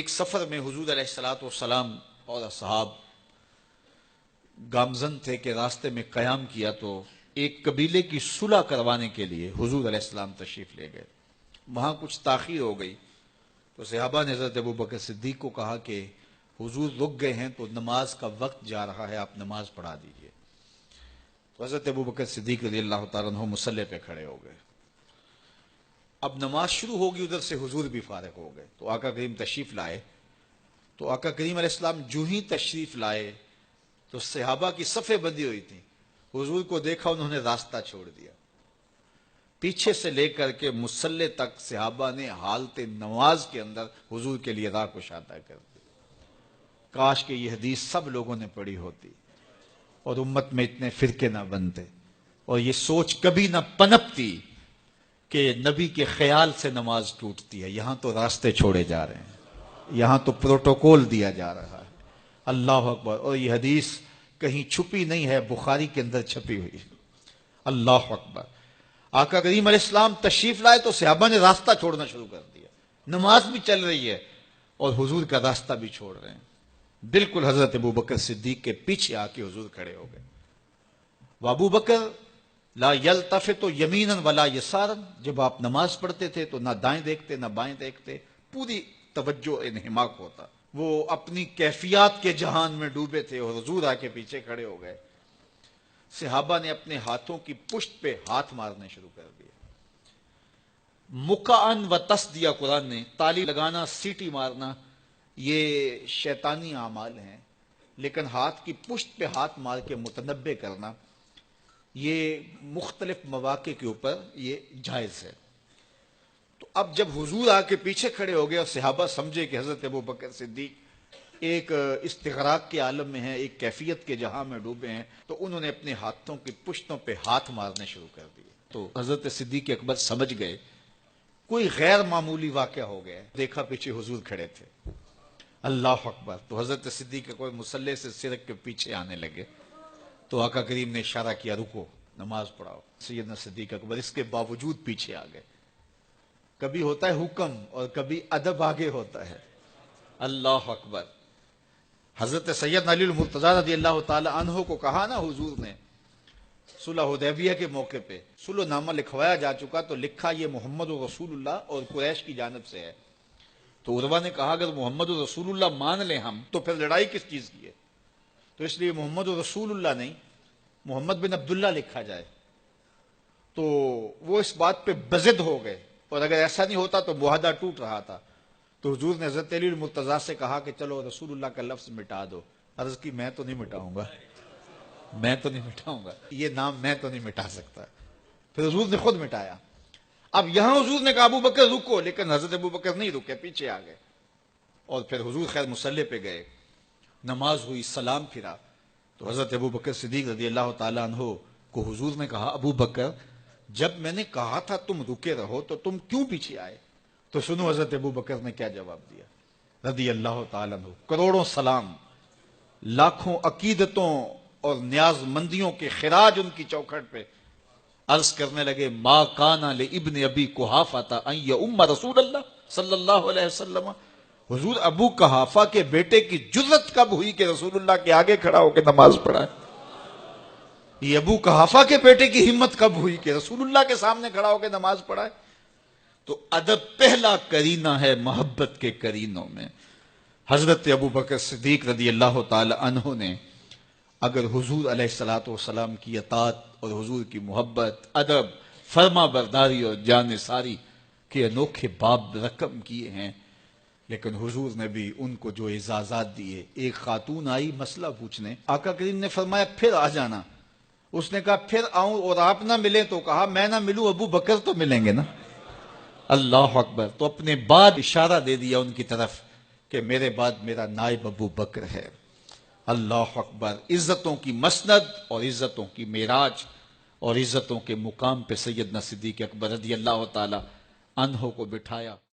ایک سفر میں حضور علیہ الصلوۃ والسلام اور اصحاب گامزن تھے کہ راستے میں قیام کیا تو ایک قبیلے کی صلح کروانے کے لیے حضور علیہ السلام تشریف لے گئے. وہاں کچھ تاخیر ہو گئی تو صحابہ نے حضرت ابوبکر صدیق کو کہا کہ حضور رک گئے ہیں تو نماز کا وقت جا رہا ہے، آپ نماز پڑھا دیجئے. تو حضرت ابوبکر صدیق رضی اللہ تعالیٰ عنہ مصلی پہ کھڑے ہو گئے. اب نماز شروع ہوگی، ادھر سے حضور بھی فارغ ہو گئے تو آقا کریم تشریف لائے. تو آقا کریم علیہ السلام جو ہی تشریف لائے تو صحابہ کی صفیں بندی ہوئی تھی. حضور کو دیکھا، انہوں نے راستہ چھوڑ دیا. پیچھے سے لے کر کے مصلی تک صحابہ نے حالت نماز کے اندر حضور کے لیے راہ کشادہ کر دی. کاش کہ یہ حدیث سب لوگوں نے پڑھی ہوتی اور امت میں اتنے فرقے نہ بنتے اور یہ سوچ کبھی نہ پنپتی کہ نبی کے خیال سے نماز ٹوٹتی ہے. یہاں تو راستے چھوڑے جا رہے ہیں، یہاں تو پروٹوکول دیا جا رہا ہے. اللہ اکبر. اور یہ حدیث کہیں چھپی نہیں ہے، بخاری کے اندر چھپی ہوئی. اللہ اکبر. آقا کریم علیہ السلام تشریف لائے تو صحابہ نے راستہ چھوڑنا شروع کر دیا. نماز بھی چل رہی ہے اور حضور کا راستہ بھی چھوڑ رہے ہیں. بالکل حضرت ابوبکر صدیق کے پیچھے آ کے حضور کھڑے ہو گئے. ابو بکر لا یلتفت یمینا ولا یسارا، جب آپ نماز پڑھتے تھے تو نہ دائیں دیکھتے نہ بائیں دیکھتے، پوری توجہ انہماک ہوتا. وہ اپنی کیفیات کے جہان میں ڈوبے تھے اور حضور آ کے پیچھے کھڑے ہو گئے. صحابہ نے اپنے ہاتھوں کی پشت پہ ہاتھ مارنے شروع کر دیے. مکعن و تس دیا قرآن نے. تالی لگانا، سیٹی مارنا یہ شیطانی اعمال ہیں، لیکن ہاتھ کی پشت پہ ہاتھ مار کے متنبع کرنا یہ مختلف مواقع کے اوپر یہ جائز ہے. تو اب جب حضور آ کے پیچھے کھڑے ہو گئے اور صحابہ سمجھے کہ حضرت ابوبکر صدیق ایک استغراق کے عالم میں ہیں، ایک کیفیت کے جہاں میں ڈوبے ہیں، تو انہوں نے اپنے ہاتھوں کی پشتوں پہ ہاتھ مارنے شروع کر دیے. تو حضرت صدیق اکبر سمجھ گئے کوئی غیر معمولی واقعہ ہو گیا. دیکھا پیچھے حضور کھڑے تھے. اللہ اکبر. تو حضرت صدیق اکبر مصلی سے سرک کے پیچھے آنے لگے تو آقا کریم نے اشارہ کیا رکو، نماز پڑھاؤ. سیدنا صدیق اکبر اس کے باوجود پیچھے آ گئے. کبھی ہوتا ہے حکم اور کبھی ادب آگے ہوتا ہے. اللہ اکبر. حضرت سیدنا علی المرتضیٰ رضی اللہ تعالی عنہ کو کہا نا حضور نے صلح حدیبیہ کے موقع پہ صلح نامہ لکھوایا جا چکا تو لکھا یہ محمد رسول اللہ اور قریش کی جانب سے ہے. تو عروہ نے کہا اگر محمد رسول اللہ مان لیں ہم تو پھر لڑائی کس چیز کی ہے؟ تو اس لیے محمد رسول اللہ نہیں، محمد بن عبداللہ لکھا جائے. تو وہ اس بات پہ بضد ہو گئے اور اگر ایسا نہیں ہوتا تو معاہدہ ٹوٹ رہا تھا. تو حضور نے حضرت علی المرتضیٰ سے کہا کہ چلو رسول اللہ کا لفظ مٹا دو. عرض کی میں تو نہیں مٹاؤں گا، میں تو نہیں مٹاؤں گا، یہ نام میں تو نہیں مٹا سکتا. پھر حضور نے خود مٹایا. اب یہاں حضور نے کہا ابو بکر رکو، لیکن حضرت ابو بکر نہیں رکے، پیچھے آ گئے. اور پھر حضور خیر مصلی پہ گئے، نماز ہوئی، سلام پھرا تو حضرت ابو بکر صدیق رضی اللہ تعالیٰ عنہ کو حضور نے کہا ابو بکر جب میں نے کہا تھا تم رکے رہو تو تم کیوں پیچھے آئے؟ تو سنو حضرت ابو بکر نے کیا جواب دیا رضی اللہ تعالیٰ عنہ. کروڑوں سلام، لاکھوں عقیدتوں اور نیاز مندیوں کے خراج ان کی چوکھٹ پہ. عرض کرنے لگے ما کان لابن ابی قحافہ ان یؤم رسول اللہ صلی اللہ علیہ وسلم. حضور ابو قحافہ کے بیٹے کی جرت کب ہوئی کہ رسول اللہ کے آگے کھڑا ہو کے نماز پڑھائے؟ یہ ابو قحافہ کے بیٹے کی ہمت کب ہوئی کہ رسول اللہ کے سامنے کھڑا ہو کے نماز پڑھائے؟ تو ادب پہلا کرینہ ہے محبت کے کرینوں میں. حضرت ابو بکر صدیق رضی اللہ تعالی عنہ نے اگر حضور علیہ الصلوۃ والسلام کی اطاعت اور حضور کی محبت، ادب، فرما برداری اور جانثاری کے انوکھے باب رقم کیے ہیں، لیکن حضور نے بھی ان کو جو اعزازات دیے. ایک خاتون آئی مسئلہ پوچھنے، آقا کریم نے فرمایا پھر آ جانا. اس نے کہا پھر آؤں اور آپ نہ ملیں؟ تو کہا میں نہ ملوں ابو بکر تو ملیں گے نا. اللہ اکبر. تو اپنے بعد اشارہ دے دیا ان کی طرف کہ میرے بعد میرا نائب ابو بکر ہے. اللہ اکبر. عزتوں کی مسند اور عزتوں کی معراج اور عزتوں کے مقام پہ سیدنا صدیق اکبر رضی اللہ تعالی عنہ کو بٹھایا.